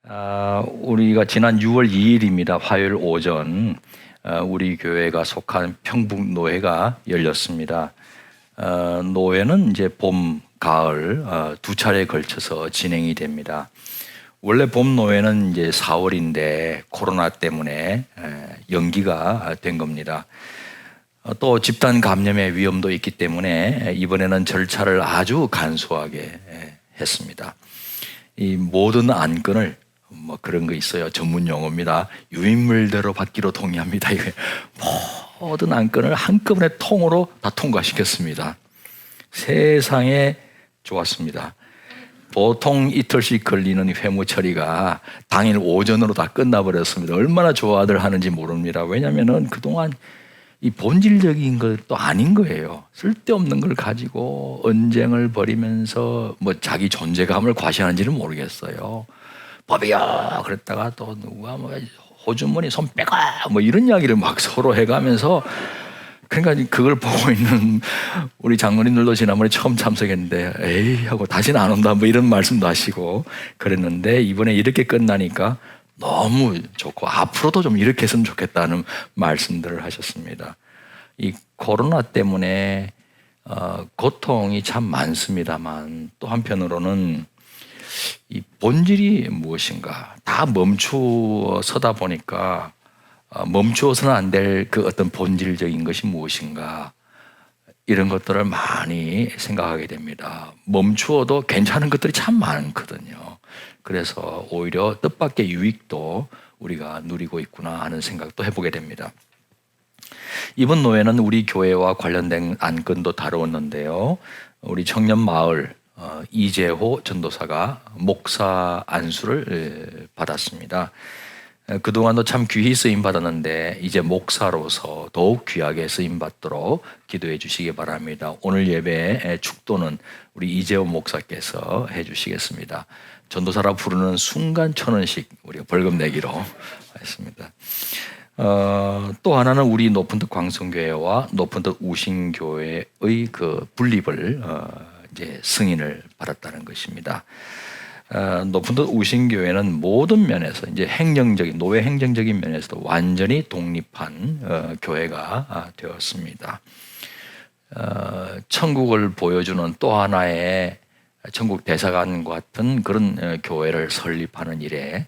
우리가 지난 6월 2일입니다. 화요일 오전 우리 교회가 속한 평북노회가 열렸습니다. 노회는 이제 봄, 가을 두 차례에 걸쳐서 진행이 됩니다. 원래 봄 노회는 이제 4월인데 코로나 때문에 연기가 된 겁니다. 또 집단 감염의 위험도 있기 때문에 이번에는 절차를 아주 간소하게 했습니다. 이 모든 안건을 그런 거 있어요. 전문 용어입니다. 유인물대로 받기로 동의합니다. 이게 모든 안건을 한꺼번에 통으로 다 통과시켰습니다. 세상에 좋았습니다. 보통 이틀씩 걸리는 회무 처리가 당일 오전으로 다 끝나버렸습니다. 얼마나 좋아들 하는지 모릅니다. 왜냐하면 그동안 이 본질적인 것도 아닌 거예요. 쓸데없는 걸 가지고 언쟁을 벌이면서 자기 존재감을 과시하는지는 모르겠어요. 법이야 그랬다가 또 누가 호주머니 손 빼가 이런 이야기를 막 서로 해가면서, 그러니까 그걸 보고 있는 우리 장로님들도 지난번에 처음 참석했는데 에이 하고 다시는 안 온다 이런 말씀도 하시고 그랬는데, 이번에 이렇게 끝나니까 너무 좋고 앞으로도 좀 이렇게 했으면 좋겠다는 말씀들을 하셨습니다. 이 코로나 때문에 고통이 참 많습니다만, 또 한편으로는 이 본질이 무엇인가 다 멈추어 서다 보니까 멈추어서는 안 될 그 어떤 본질적인 것이 무엇인가, 이런 것들을 많이 생각하게 됩니다. 멈추어도 괜찮은 것들이 참 많거든요. 그래서 오히려 뜻밖의 유익도 우리가 누리고 있구나 하는 생각도 해보게 됩니다. 이번 노회는 우리 교회와 관련된 안건도 다루었는데요. 우리 청년마을 이재호 전도사가 목사 안수를 받았습니다. 그동안도 참 귀히 쓰임 받았는데 이제 목사로서 더욱 귀하게 쓰임 받도록 기도해 주시기 바랍니다. 오늘 예배의 축도는 우리 이재호 목사께서 해 주시겠습니다. 전도사라 부르는 순간 1,000원씩 우리가 벌금 내기로 했습니다. 또 하나는 우리 높은듯 광성교회와 높은듯 우신교회의 그 분립을 이제 승인을 받았다는 것입니다. 높은듯 우신교회는 모든 면에서 이제 행정적인 노회 행정적인 면에서도 완전히 독립한 교회가 되었습니다. 천국을 보여주는 또 하나의 천국 대사관과 같은 그런 교회를 설립하는 일에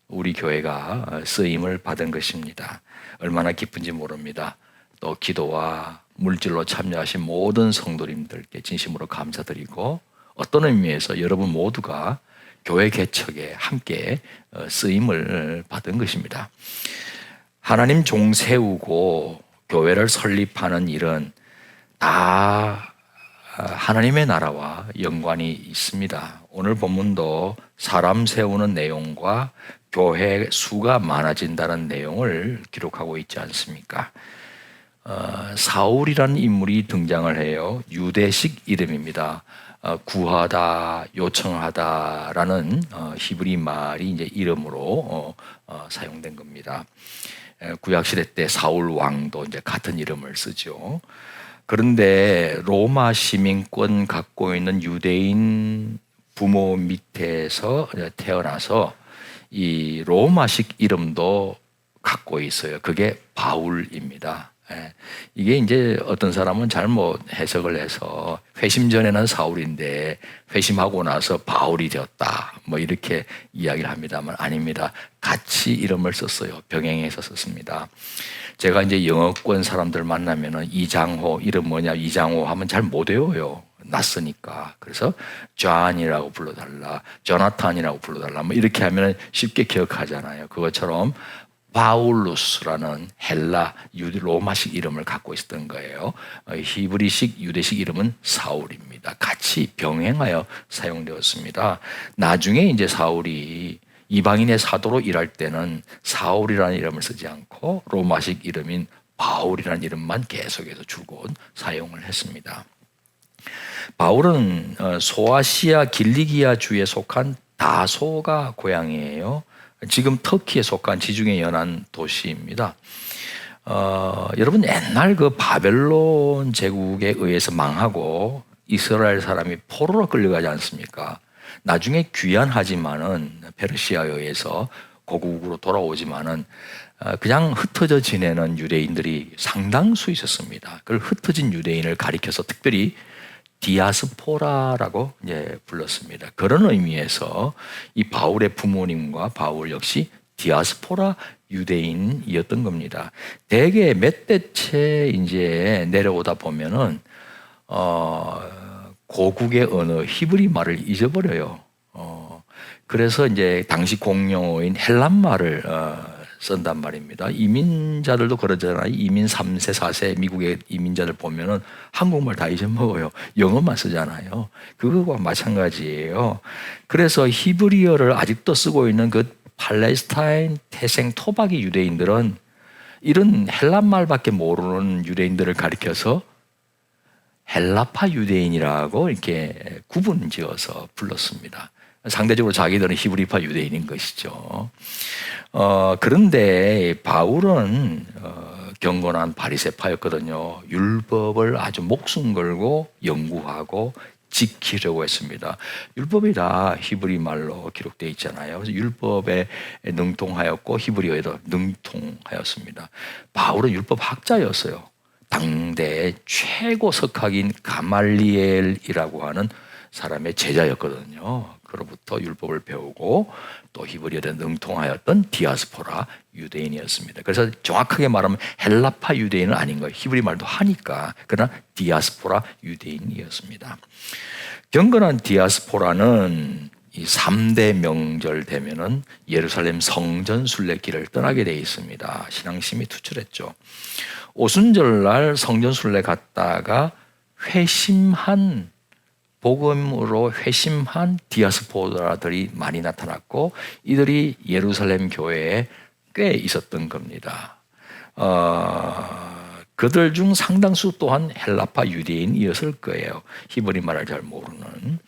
우리 교회가 쓰임을 받은 것입니다. 얼마나 기쁜지 모릅니다. 또 기도와 물질로 참여하신 모든 성도님들께 진심으로 감사드리고, 어떤 의미에서 여러분 모두가 교회 개척에 함께 쓰임을 받은 것입니다. 하나님 종 세우고 교회를 설립하는 일은 다 하나님의 나라와 연관이 있습니다. 오늘 본문도 사람 세우는 내용과 교회 수가 많아진다는 내용을 기록하고 있지 않습니까? 사울이라는 인물이 등장을 해요. 유대식 이름입니다. 구하다, 요청하다라는 히브리 말이 이제 이름으로 사용된 겁니다. 구약시대 때 사울 왕도 이제 같은 이름을 쓰죠. 그런데 로마 시민권 갖고 있는 유대인 부모 밑에서 태어나서 이 로마식 이름도 갖고 있어요. 그게 바울입니다. 이게 이제 어떤 사람은 잘못 해석을 해서 회심 전에는 사울인데 회심하고 나서 바울이 되었다 이렇게 이야기를 합니다만 아닙니다. 같이 이름을 썼어요. 병행해서 썼습니다. 제가 이제 영어권 사람들 만나면은 이장호 이름 뭐냐 이장호 하면 잘 못 외워요. 낯서니까. 그래서 존이라고 불러달라, 조나탄이라고 불러달라 이렇게 하면 쉽게 기억하잖아요. 그것처럼 바울루스라는 헬라 유대 로마식 이름을 갖고 있었던 거예요. 히브리식 유대식 이름은 사울입니다. 같이 병행하여 사용되었습니다. 나중에 이제 사울이 이방인의 사도로 일할 때는 사울이라는 이름을 쓰지 않고 로마식 이름인 바울이라는 이름만 계속해서 줄곧 사용을 했습니다. 바울은 소아시아 길리기아 주에 속한 다소가 고향이에요. 지금 터키에 속한 지중해 연안 도시입니다. 여러분 옛날 그 바벨론 제국에 의해서 망하고 이스라엘 사람이 포로로 끌려가지 않습니까? 나중에 귀환하지만은 페르시아에 의해서 고국으로 돌아오지만은 그냥 흩어져 지내는 유대인들이 상당수 있었습니다. 그걸 흩어진 유대인을 가리켜서 특별히 디아스포라라고 이제 불렀습니다. 그런 의미에서 이 바울의 부모님과 바울 역시 디아스포라 유대인이었던 겁니다. 대개 몇 대째 이제 내려오다 보면은 고국의 언어 히브리 말을 잊어버려요. 그래서 이제 당시 공용어인 헬란 말을 쓴단 말입니다. 이민자들도 그러잖아요. 이민 3세, 4세 미국의 이민자들 보면은 한국말 다 잊어먹어요. 영어만 쓰잖아요. 그거와 마찬가지예요. 그래서 히브리어를 아직도 쓰고 있는 그 팔레스타인 태생 토박이 유대인들은 이런 헬란 말밖에 모르는 유대인들을 가리켜서 헬라파 유대인이라고 이렇게 구분 지어서 불렀습니다. 상대적으로 자기들은 히브리파 유대인인 것이죠. 그런데 바울은 경건한 바리새파였거든요. 율법을 아주 목숨 걸고 연구하고 지키려고 했습니다. 율법이 다 히브리 말로 기록되어 있잖아요. 그래서 율법에 능통하였고 히브리어에도 능통하였습니다. 바울은 율법 학자였어요. 당대 최고 석학인 가말리엘이라고 하는 사람의 제자였거든요. 그로부터 율법을 배우고 또 히브리어에 능통하였던 디아스포라 유대인이었습니다. 그래서 정확하게 말하면 헬라파 유대인은 아닌 거예요. 히브리 말도 하니까. 그러나 디아스포라 유대인이었습니다. 경건한 디아스포라는 이 3대 명절 되면은 예루살렘 성전 순례길을 떠나게 되어 있습니다. 신앙심이 투철했죠. 오순절날 성전 순례 갔다가 회심한 복음으로 회심한 디아스포라들이 많이 나타났고 이들이 예루살렘 교회에 꽤 있었던 겁니다. 그들 중 상당수 또한 헬라파 유대인이었을 거예요. 히브리 말을 잘 모르는.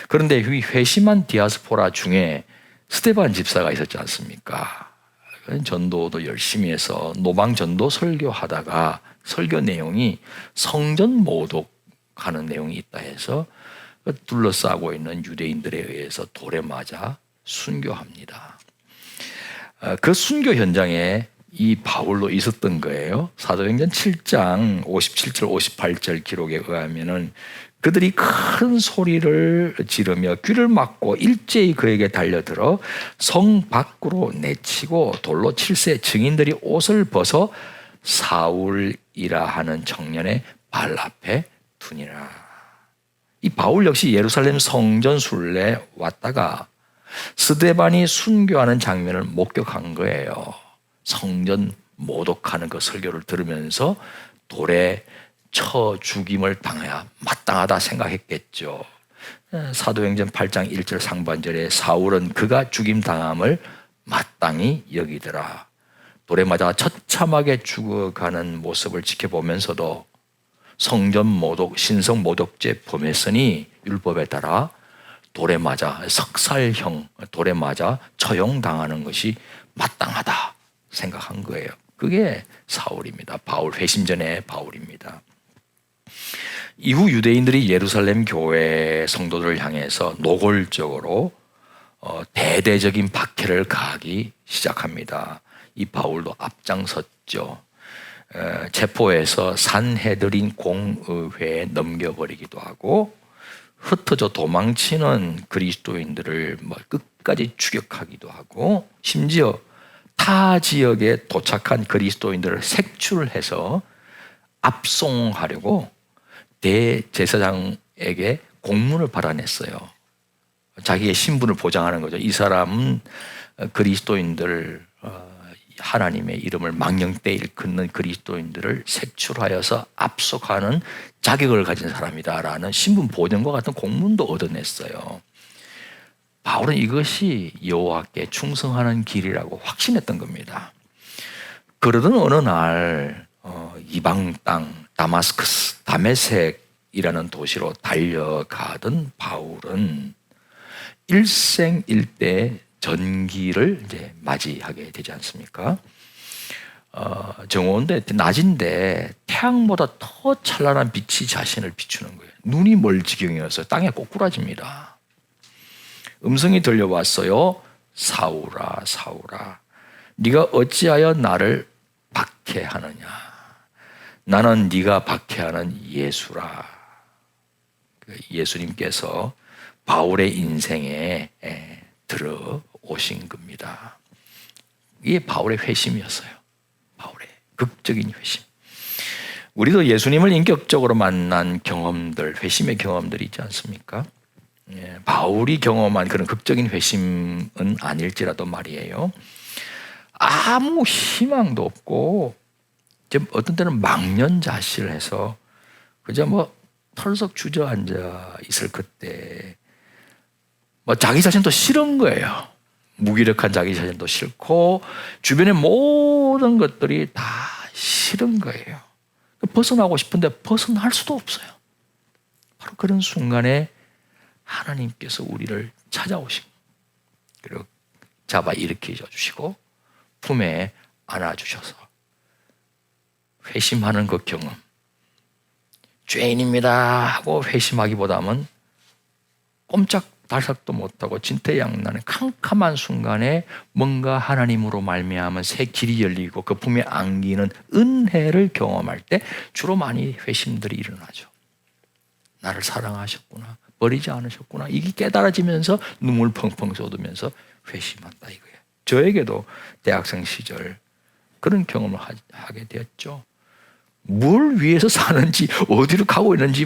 그런데 이 회심한 디아스포라 중에 스데반 집사가 있었지 않습니까? 전도도 열심히 해서 노방전도 설교하다가 설교 내용이 성전 모독하는 내용이 있다 해서 둘러싸고 있는 유대인들에 의해서 돌에 맞아 순교합니다. 그 순교 현장에 이 바울도 있었던 거예요. 사도행전 7장 57절 58절 기록에 의하면은 그들이 큰 소리를 지르며 귀를 막고 일제히 그에게 달려들어 성 밖으로 내치고 돌로 칠세 증인들이 옷을 벗어 사울이라 하는 청년의 발 앞에 두니라. 이 바울 역시 예루살렘 성전 순례 왔다가 스데반이 순교하는 장면을 목격한 거예요. 성전 모독하는 그 설교를 들으면서 돌에 쳐 죽임을 당해야 마땅하다 생각했겠죠. 사도행전 8장 1절 상반절에 사울은 그가 죽임 당함을 마땅히 여기더라. 돌에 맞아 처참하게 죽어가는 모습을 지켜보면서도 성전 모독, 신성 모독죄 범했으니 율법에 따라 돌에 맞아 석살형, 돌에 맞아 처형당하는 것이 마땅하다 생각한 거예요. 그게 사울입니다. 바울, 회심 전의 바울입니다. 이후 유대인들이 예루살렘 교회 성도들을 향해서 노골적으로 대대적인 박해를 가하기 시작합니다. 이 바울도 앞장섰죠. 체포해서 산헤드린 공의회에 넘겨버리기도 하고 흩어져 도망치는 그리스도인들을 끝까지 추격하기도 하고 심지어 타 지역에 도착한 그리스도인들을 색출해서 압송하려고 대제사장에게 공문을 받아냈어요. 자기의 신분을 보장하는 거죠. 이 사람은 그리스도인들 하나님의 이름을 망령되이 일컫는 그리스도인들을 색출하여서 압속하는 자격을 가진 사람이다라는 신분 보장과 같은 공문도 얻어냈어요. 바울은 이것이 여호와께 충성하는 길이라고 확신했던 겁니다. 그러던 어느 날 이방 땅 다마스커스, 다메섹이라는 도시로 달려가던 바울은 일생일대 전기를 이제 맞이하게 되지 않습니까? 정오인데 낮인데 태양보다 더 찬란한 빛이 자신을 비추는 거예요. 눈이 멀 지경이어서 땅에 꼬꾸라집니다. 음성이 들려왔어요. 사울아, 사울아, 네가 어찌하여 나를 박해하느냐? 나는 네가 박해하는 예수라. 예수님께서 바울의 인생에 들어오신 겁니다. 이게 바울의 회심이었어요. 바울의 극적인 회심. 우리도 예수님을 인격적으로 만난 경험들, 회심의 경험들이 있지 않습니까? 바울이 경험한 그런 극적인 회심은 아닐지라도 말이에요. 아무 희망도 없고 어떤 때는 망연자실해서 그저 뭐 털썩 주저앉아 있을 그때 뭐 자기 자신도 싫은 거예요. 무기력한 자기 자신도 싫고 주변의 모든 것들이 다 싫은 거예요. 벗어나고 싶은데 벗어날 수도 없어요. 바로 그런 순간에 하나님께서 우리를 찾아오시고 그리고 잡아 일으켜 주시고 품에 안아주셔서 회심하는 그 경험, 죄인입니다 하고 회심하기보다는 꼼짝달싹도 못하고 진퇴양난의 캄캄한 순간에 뭔가 하나님으로 말미암은 새 길이 열리고 그 품에 안기는 은혜를 경험할 때 주로 많이 회심들이 일어나죠. 나를 사랑하셨구나, 버리지 않으셨구나, 이게 깨달아지면서 눈물 펑펑 쏟으면서 회심한다 이거예요. 저에게도 대학생 시절 그런 경험을 하게 되었죠. 뭘 위해서 사는지 어디로 가고 있는지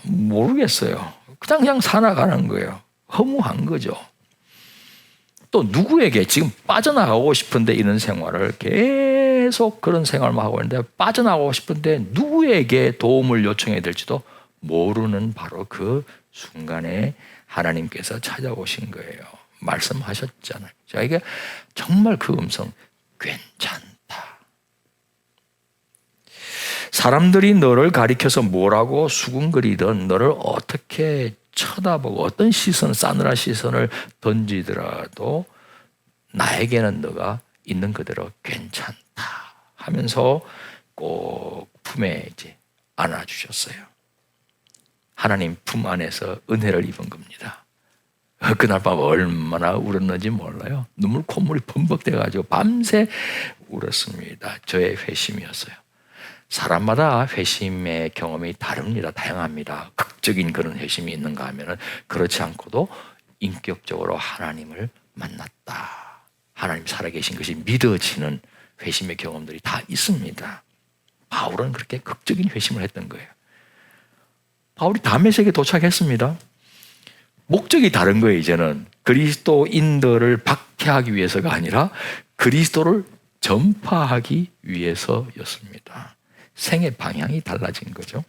모르겠어요. 그냥 살아가는 거예요. 허무한 거죠. 또 누구에게 지금 빠져나가고 싶은데 이런 생활을 계속 그런 생활만 하고 있는데 빠져나가고 싶은데 누구에게 도움을 요청해야 될지도 모르는 바로 그 순간에 하나님께서 찾아오신 거예요. 말씀하셨잖아요. 저에게 정말 그 음성 괜찮다. 사람들이 너를 가리켜서 뭐라고 수군거리든 너를 어떻게 쳐다보고 어떤 시선, 싸늘한 시선을 던지더라도 나에게는 너가 있는 그대로 괜찮다 하면서 꼭 품에 이제 안아주셨어요. 하나님 품 안에서 은혜를 입은 겁니다. 그날 밤 얼마나 울었는지 몰라요. 눈물 콧물이 범벅돼가지고 밤새 울었습니다. 저의 회심이었어요. 사람마다 회심의 경험이 다릅니다. 다양합니다. 극적인 그런 회심이 있는가 하면은 그렇지 않고도 인격적으로 하나님을 만났다, 하나님 살아계신 것이 믿어지는 회심의 경험들이 다 있습니다. 바울은 그렇게 극적인 회심을 했던 거예요. 바울이 다메섹에 도착했습니다. 목적이 다른 거예요. 이제는 그리스도인들을 박해하기 위해서가 아니라 그리스도를 전파하기 위해서였습니다. 생의 방향이 달라진 거죠.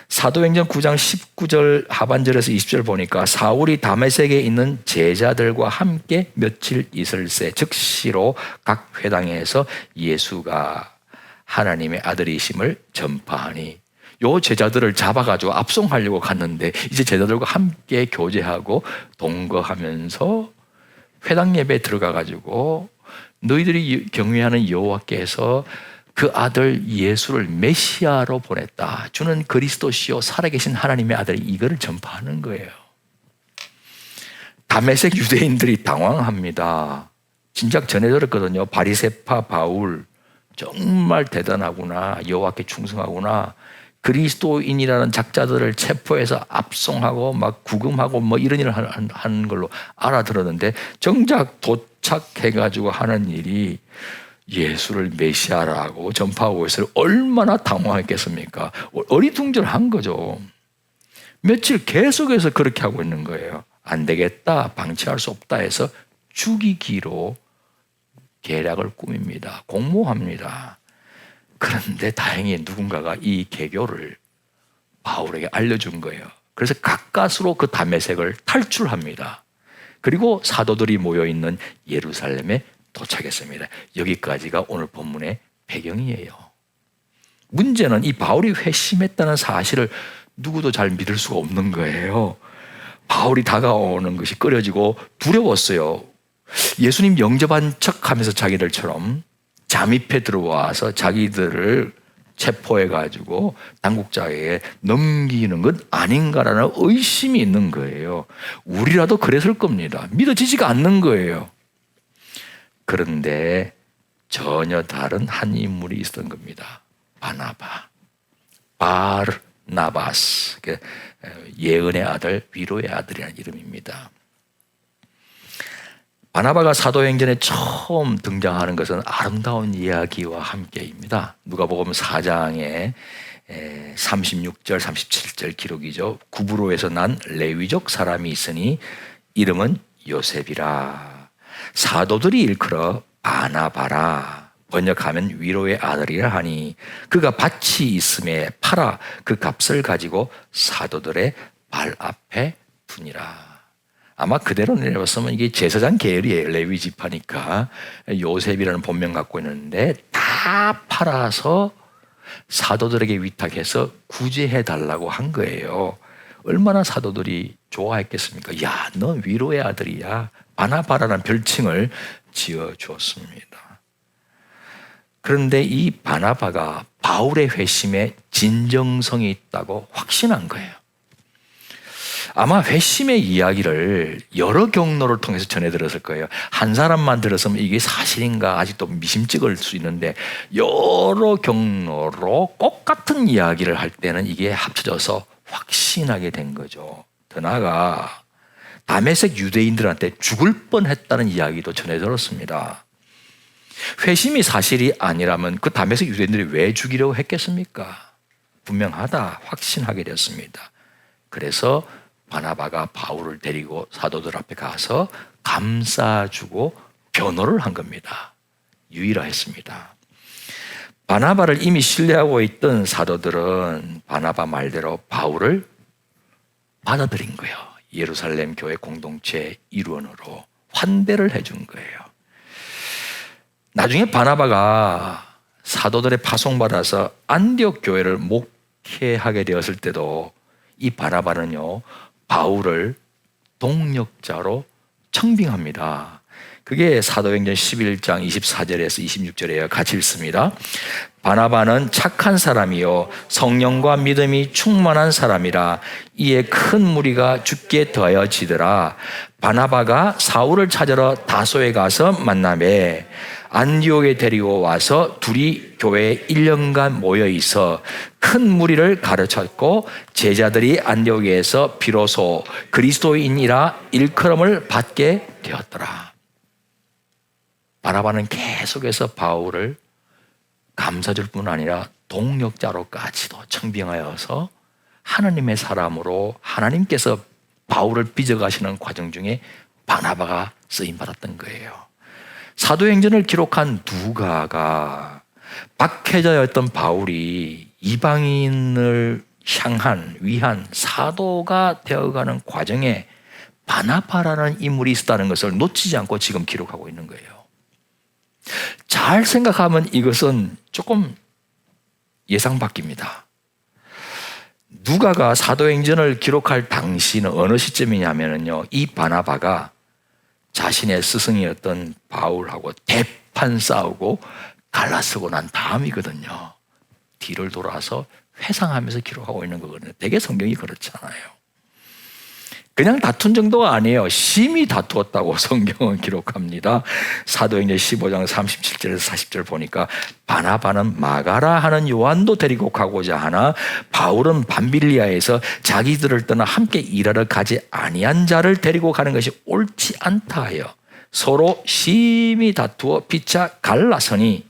사도행전 9장 19절 하반절에서 20절 보니까 사울이 다메섹에 있는 제자들과 함께 며칠 있을새 즉시로 각 회당에서 예수가 하나님의 아들이심을 전파하니, 요 제자들을 잡아가지고 압송하려고 갔는데 이제 제자들과 함께 교제하고 동거하면서 회당 예배에 들어가가지고 너희들이 경외하는 여호와께서 그 아들 예수를 메시아로 보냈다, 주는 그리스도시요 살아계신 하나님의 아들, 이거를 전파하는 거예요. 다메섹 유대인들이 당황합니다. 진작 전해 들었거든요. 바리새파 바울 정말 대단하구나, 여호와께 충성하구나, 그리스도인이라는 작자들을 체포해서 압송하고 막 구금하고 뭐 이런 일을 하는 걸로 알아들었는데 정작 도착해가지고 하는 일이 예수를 메시아라고 전파하고 있어요. 얼마나 당황했겠습니까? 어리둥절한 거죠. 며칠 계속해서 그렇게 하고 있는 거예요. 안 되겠다, 방치할 수 없다 해서 죽이기로 계략을 꾸밉니다. 공모합니다. 그런데 다행히 누군가가 이 계교를 바울에게 알려준 거예요. 그래서 가까스로 그 다메섹을 탈출합니다. 그리고 사도들이 모여있는 예루살렘에 도착했습니다. 여기까지가 오늘 본문의 배경이에요. 문제는 이 바울이 회심했다는 사실을 누구도 잘 믿을 수가 없는 거예요. 바울이 다가오는 것이 꺼려지고 두려웠어요. 예수님 영접한 척하면서 자기들처럼 잠입해 들어와서 자기들을 체포해가지고 당국자에게 넘기는 것 아닌가라는 의심이 있는 거예요. 우리라도 그랬을 겁니다. 믿어지지가 않는 거예요. 그런데 전혀 다른 한 인물이 있었던 겁니다. 바나바, 바르나바스, 예언의 아들, 위로의 아들이라는 이름입니다. 바나바가 사도행전에 처음 등장하는 것은 아름다운 이야기와 함께입니다. 누가복음 4장에 36절, 37절 기록이죠. 구브로에서 난 레위족 사람이 있으니 이름은 요셉이라. 사도들이 일컬어 바나바라. 번역하면 위로의 아들이라 하니 그가 밭이 있음에 팔아 그 값을 가지고 사도들의 발 앞에 두니라. 아마 그대로 내려봤으면 이게 제사장 계열이에요. 레위 지파니까 요셉이라는 본명 갖고 있는데 다 팔아서 사도들에게 위탁해서 구제해 달라고 한 거예요. 얼마나 사도들이 좋아했겠습니까? 야, 넌 위로의 아들이야. 바나바라는 별칭을 지어 주었습니다. 그런데 이 바나바가 바울의 회심에 진정성이 있다고 확신한 거예요. 아마 회심의 이야기를 여러 경로를 통해서 전해 들었을 거예요. 한 사람만 들었으면 이게 사실인가 아직도 미심쩍을 수 있는데 여러 경로로 똑같은 이야기를 할 때는 이게 합쳐져서 확신하게 된 거죠. 더 나아가 다메섹 유대인들한테 죽을 뻔했다는 이야기도 전해 들었습니다. 회심이 사실이 아니라면 그 다메섹 유대인들이 왜 죽이려고 했겠습니까? 분명하다 확신하게 됐습니다. 그래서 바나바가 바울을 데리고 사도들 앞에 가서 감싸주고 변호를 한 겁니다. 유일화했습니다. 바나바를 이미 신뢰하고 있던 사도들은 바나바 말대로 바울을 받아들인 거예요. 예루살렘 교회 공동체 일원으로 환대를 해준 거예요. 나중에 바나바가 사도들의 파송받아서 안디옥 교회를 목회하게 되었을 때도 이 바나바는요 바울을 동력자로 청빙합니다. 그게 사도행전 11장 24절에서 26절에 같이 읽습니다. 바나바는 착한 사람이요 성령과 믿음이 충만한 사람이라 이에 큰 무리가 죽게 더하여지더라. 바나바가 사울을 찾으러 다소에 가서 만나매 안디옥에 데리고 와서 둘이 교회에 1년간 모여 있어 큰 무리를 가르쳤고 제자들이 안디옥에서 비로소 그리스도인이라 일컬음을 받게 되었더라. 바나바는 계속해서 바울을 감사줄 뿐 아니라 동력자로까지도 청빙하여서 하나님의 사람으로 하나님께서 바울을 빚어가시는 과정 중에 바나바가 쓰임받았던 거예요. 사도행전을 기록한 누가가 박해자였던 바울이 이방인을 향한 위한 사도가 되어가는 과정에 바나바라는 인물이 있었다는 것을 놓치지 않고 지금 기록하고 있는 거예요. 잘 생각하면 이것은 조금 예상 밖입니다. 누가가 사도행전을 기록할 당시는 어느 시점이냐면요, 이 바나바가 자신의 스승이었던 바울하고 대판 싸우고 갈라서고 난 다음이거든요. 뒤를 돌아서 회상하면서 기록하고 있는 거거든요. 대개 성경이 그렇잖아요. 그냥 다툰 정도가 아니에요. 심히 다투었다고 성경은 기록합니다. 사도행전 15장 37절에서 40절 보니까 바나바는 마가라 하는 요한도 데리고 가고자 하나 바울은 밤빌리아에서 자기들을 떠나 함께 일하러 가지 아니한 자를 데리고 가는 것이 옳지 않다 하여 서로 심히 다투어 피차 갈라서니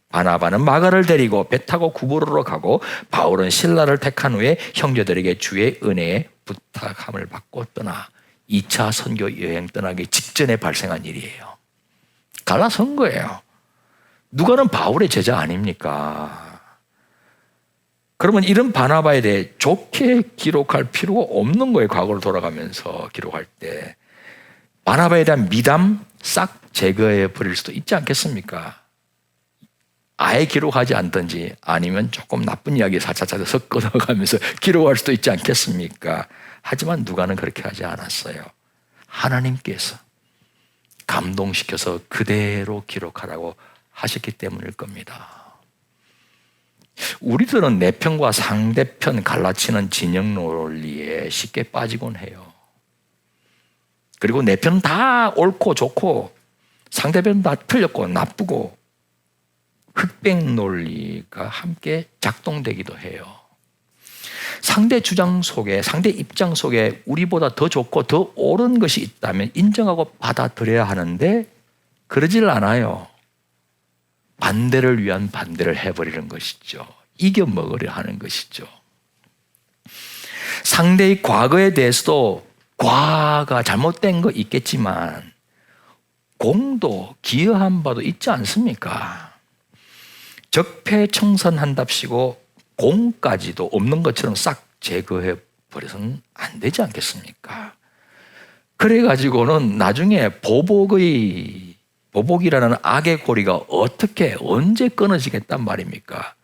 바나바는 마가를 데리고 배 타고 구브로로 가고 바울은 실라를 택한 후에 형제들에게 주의 은혜에 부탁함을 받고 떠나 2차 선교 여행 떠나기 직전에 발생한 일이에요. 갈라선 거예요. 누가는 바울의 제자 아닙니까? 그러면 이런 바나바에 대해 좋게 기록할 필요가 없는 거예요. 과거로 돌아가면서 기록할 때. 바나바에 대한 미담 싹 제거해 버릴 수도 있지 않겠습니까? 아예 기록하지 않든지 아니면 조금 나쁜 이야기 살짝 섞어 넣어가면서 기록할 수도 있지 않겠습니까? 하지만 누가는 그렇게 하지 않았어요. 하나님께서 감동시켜서 그대로 기록하라고 하셨기 때문일 겁니다. 우리들은 내 편과 상대편 갈라치는 진영 논리에 쉽게 빠지곤 해요. 그리고 내 편은 다 옳고 좋고 상대편은 다 틀렸고 나쁘고 흑백 논리가 함께 작동되기도 해요. 상대 주장 속에, 상대 입장 속에 우리보다 더 좋고 더 옳은 것이 있다면 인정하고 받아들여야 하는데 그러질 않아요. 반대를 위한 반대를 해버리는 것이죠. 이겨먹으려 하는 것이죠. 상대의 과거에 대해서도 과거가 잘못된 거 있겠지만 공도 기여한 바도 있지 않습니까? 적폐청산한답시고 공까지도 없는 것처럼 싹 제거해 버려서는 안 되지 않겠습니까? 그래가지고는 나중에 보복이라는 악의 고리가 어떻게 언제 끊어지겠단 말입니까?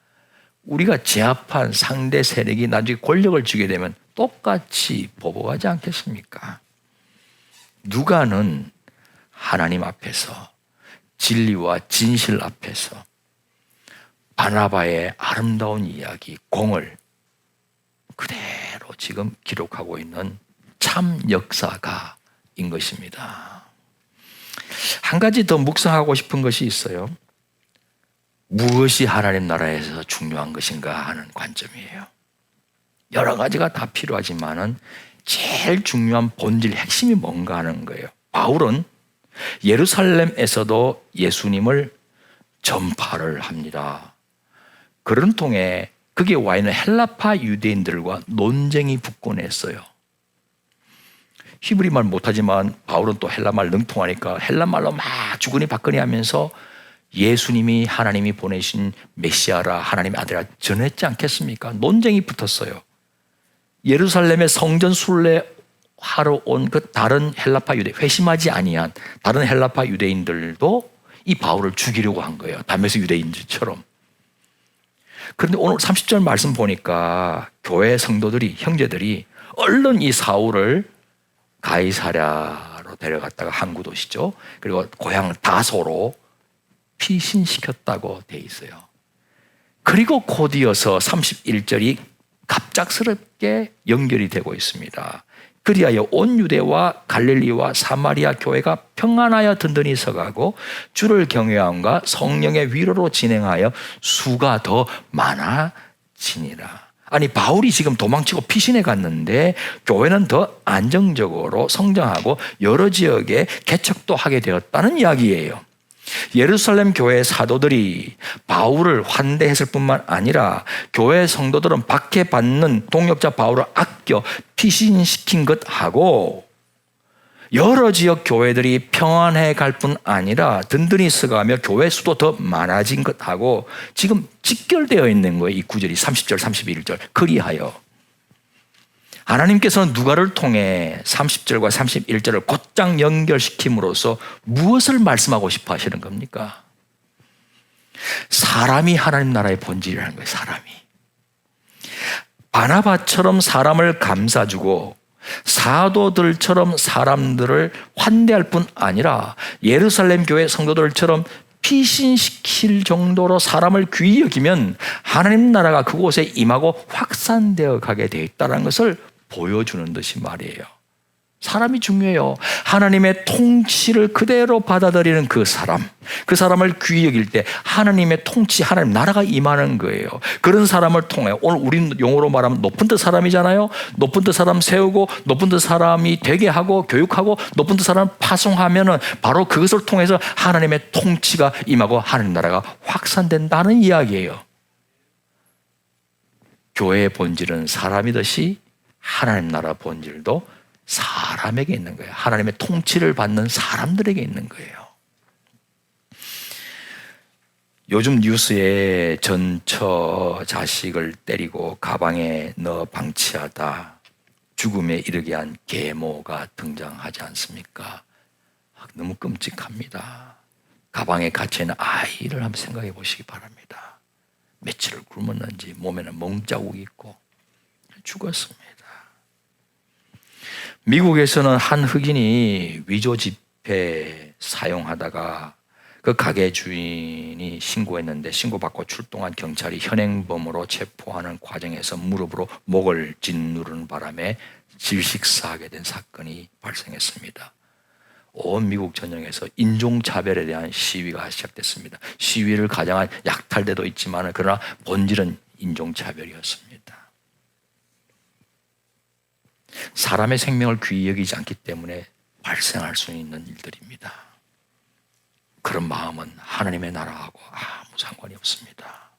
우리가 제압한 상대 세력이 나중에 권력을 쥐게 되면 똑같이 보복하지 않겠습니까? 누가는 하나님 앞에서 진리와 진실 앞에서 바나바의 아름다운 이야기, 공을 그대로 지금 기록하고 있는 참 역사가인 것입니다. 한 가지 더 묵상하고 싶은 것이 있어요. 무엇이 하나님 나라에서 중요한 것인가 하는 관점이에요. 여러 가지가 다 필요하지만은 제일 중요한 본질, 핵심이 뭔가 하는 거예요. 바울은 예루살렘에서도 예수님을 전파를 합니다. 그런 통에 거기에 와 있는 헬라파 유대인들과 논쟁이 붙곤 했어요. 히브리말 못하지만 바울은 또 헬라말 능통하니까 헬라말로 막 주거니 받거니 하면서 예수님이 하나님이 보내신 메시아라, 하나님의 아들이라 전했지 않겠습니까? 논쟁이 붙었어요. 예루살렘의 성전 순례하러 온 그 다른 헬라파 유대, 회심하지 아니한 다른 헬라파 유대인들도 이 바울을 죽이려고 한 거예요. 다메섹 유대인들처럼. 그런데 오늘 30절 말씀 보니까 교회 성도들이, 형제들이 얼른 이 사울을 가이사랴로 데려갔다가 항구 도시죠. 그리고 고향 다소로 피신시켰다고 돼 있어요. 그리고 곧이어서 31절이 갑작스럽게 연결이 되고 있습니다. 그리하여 온 유대와 갈릴리와 사마리아 교회가 평안하여 든든히 서가고 주를 경외함과 성령의 위로로 진행하여 수가 더 많아지니라. 아니, 바울이 지금 도망치고 피신해 갔는데 교회는 더 안정적으로 성장하고 여러 지역에 개척도 하게 되었다는 이야기예요. 예루살렘 교회 사도들이 바울을 환대했을 뿐만 아니라 교회 성도들은 박해받는 동역자 바울을 아껴 피신시킨 것하고 여러 지역 교회들이 평안해 갈 뿐 아니라 든든히 서가며 교회 수도 더 많아진 것하고 지금 직결되어 있는 거예요. 이 구절이 30절, 31절. 그리하여 하나님께서는 누가를 통해 30절과 31절을 곧장 연결시킴으로써 무엇을 말씀하고 싶어 하시는 겁니까? 사람이 하나님 나라의 본질이라는 거예요. 사람이. 바나바처럼 사람을 감싸주고 사도들처럼 사람들을 환대할 뿐 아니라 예루살렘 교회 성도들처럼 피신시킬 정도로 사람을 귀히 여기면 하나님 나라가 그곳에 임하고 확산되어 가게 되어 있다는 것을 보여주는 듯이 말이에요. 사람이 중요해요. 하나님의 통치를 그대로 받아들이는 그 사람을 귀히 여길 때 하나님의 통치, 하나님 나라가 임하는 거예요. 그런 사람을 통해 오늘 우리 용어로 말하면 높은 뜻 사람이잖아요. 높은 뜻 사람 세우고 높은 뜻 사람이 되게 하고 교육하고 높은 뜻 사람 파송하면은 바로 그것을 통해서 하나님의 통치가 임하고 하나님 나라가 확산된다는 이야기예요. 교회의 본질은 사람이듯이 하나님 나라 본질도 사람에게 있는 거예요. 하나님의 통치를 받는 사람들에게 있는 거예요. 요즘 뉴스에 전처 자식을 때리고 가방에 넣어 방치하다 죽음에 이르게 한 계모가 등장하지 않습니까? 너무 끔찍합니다. 가방에 갇혀있는 아이를 한번 생각해 보시기 바랍니다. 며칠을 굶었는지 몸에는 멍자국이 있고 죽었습니다. 미국에서는 한 흑인이 위조 지폐 사용하다가 그 가게 주인이 신고했는데 신고받고 출동한 경찰이 현행범으로 체포하는 과정에서 무릎으로 목을 짓누르는 바람에 질식사하게 된 사건이 발생했습니다. 온 미국 전역에서 인종차별에 대한 시위가 시작됐습니다. 시위를 가장한 약탈대도 있지만 그러나 본질은 인종차별이었습니다. 사람의 생명을 귀히 여기지 않기 때문에 발생할 수 있는 일들입니다. 그런 마음은 하나님의 나라하고 아무 상관이 없습니다.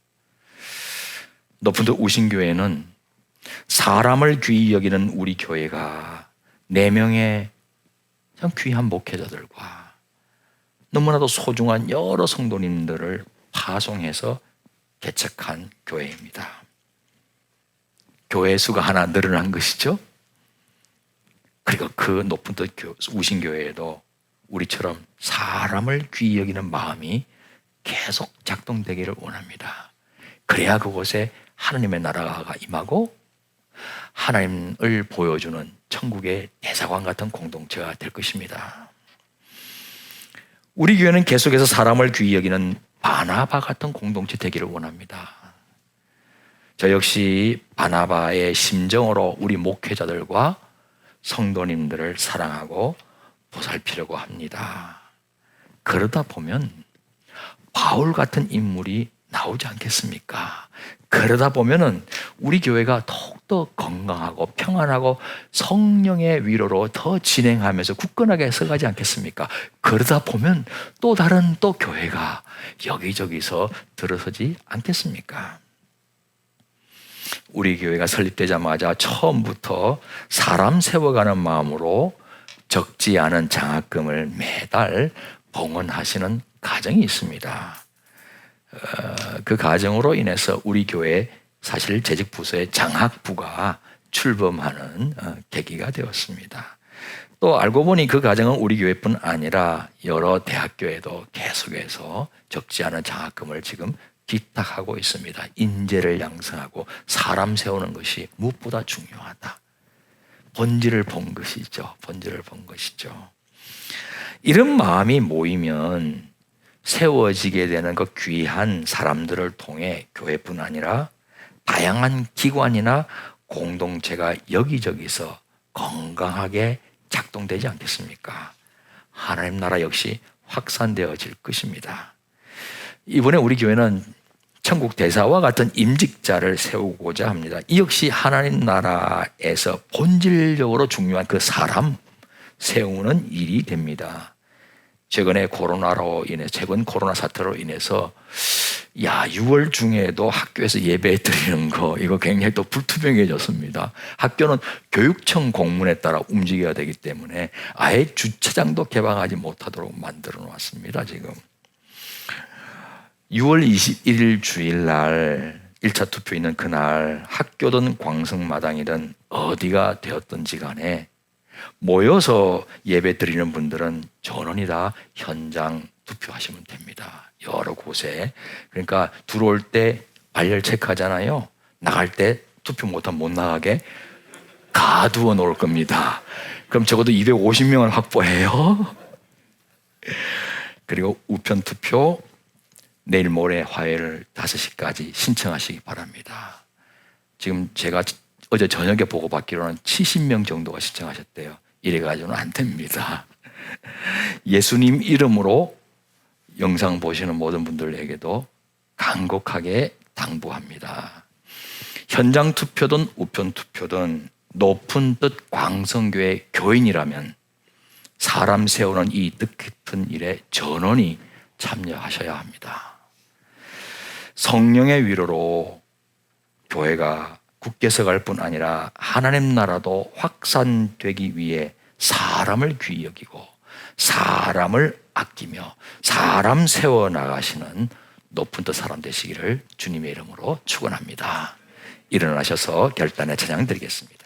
높은 데 우신교회는 사람을 귀히 여기는 우리 교회가 4명의 참 귀한 목회자들과 너무나도 소중한 여러 성도님들을 파송해서 개척한 교회입니다. 교회 수가 하나 늘어난 것이죠. 그리고 그 높은 뜻 우신교회에도 우리처럼 사람을 귀히 여기는 마음이 계속 작동되기를 원합니다. 그래야 그곳에 하나님의 나라가 임하고 하나님을 보여주는 천국의 대사관 같은 공동체가 될 것입니다. 우리 교회는 계속해서 사람을 귀히 여기는 바나바 같은 공동체 되기를 원합니다. 저 역시 바나바의 심정으로 우리 목회자들과 성도님들을 사랑하고 보살피려고 합니다. 그러다 보면 바울 같은 인물이 나오지 않겠습니까? 그러다 보면은 우리 교회가 더욱더 건강하고 평안하고 성령의 위로로 더 진행하면서 굳건하게 서가지 않겠습니까? 그러다 보면 또 다른 또 교회가 여기저기서 들어서지 않겠습니까? 우리 교회가 설립되자마자 처음부터 사람 세워가는 마음으로 적지 않은 장학금을 매달 봉헌하시는 가정이 있습니다. 그 가정으로 인해서 우리 교회 사실 재직부서의 장학부가 출범하는 계기가 되었습니다. 또 알고 보니 그 가정은 우리 교회뿐 아니라 여러 대학교에도 계속해서 적지 않은 장학금을 지금 기탁하고 있습니다. 인재를 양성하고 사람 세우는 것이 무엇보다 중요하다. 본질을 본 것이죠. 본질을 본 것이죠. 이런 마음이 모이면 세워지게 되는 그 귀한 사람들을 통해 교회뿐 아니라 다양한 기관이나 공동체가 여기저기서 건강하게 작동되지 않겠습니까? 하나님 나라 역시 확산되어질 것입니다. 이번에 우리 교회는 천국 대사와 같은 임직자를 세우고자 합니다. 이 역시 하나님 나라에서 본질적으로 중요한 그 사람 세우는 일이 됩니다. 최근 코로나 사태로 인해서 6월 중에도 학교에서 예배 드리는 거 이거 굉장히 또 불투명해졌습니다. 학교는 교육청 공문에 따라 움직여야 되기 때문에 아예 주차장도 개방하지 못하도록 만들어 놓았습니다. 지금 6월 21일 주일날 1차 투표 있는 그날 학교든 광성마당이든 어디가 되었든지 간에 모여서 예배 드리는 분들은 전원이 다 현장 투표하시면 됩니다. 여러 곳에. 그러니까 들어올 때 발열 체크하잖아요. 나갈 때 투표 못하면 못 나가게 가두어 놓을 겁니다. 그럼 적어도 250명을 확보해요. 그리고 우편 투표 내일 모레 화요일 5시까지 신청하시기 바랍니다. 지금 제가 어제 저녁에 보고받기로는 70명 정도가 신청하셨대요. 이래가지고는 안 됩니다. 예수님 이름으로 영상 보시는 모든 분들에게도 간곡하게 당부합니다. 현장 투표든 우편 투표든 높은 뜻 광성교회 교인이라면 사람 세우는 이 뜻깊은 일에 전원이 참여하셔야 합니다. 성령의 위로로 교회가 굳게 서갈 뿐 아니라 하나님 나라도 확산되기 위해 사람을 귀히 여기고 사람을 아끼며 사람 세워나가시는 높은 뜻 사람 되시기를 주님의 이름으로 축원합니다. 일어나셔서 결단의 찬양 드리겠습니다.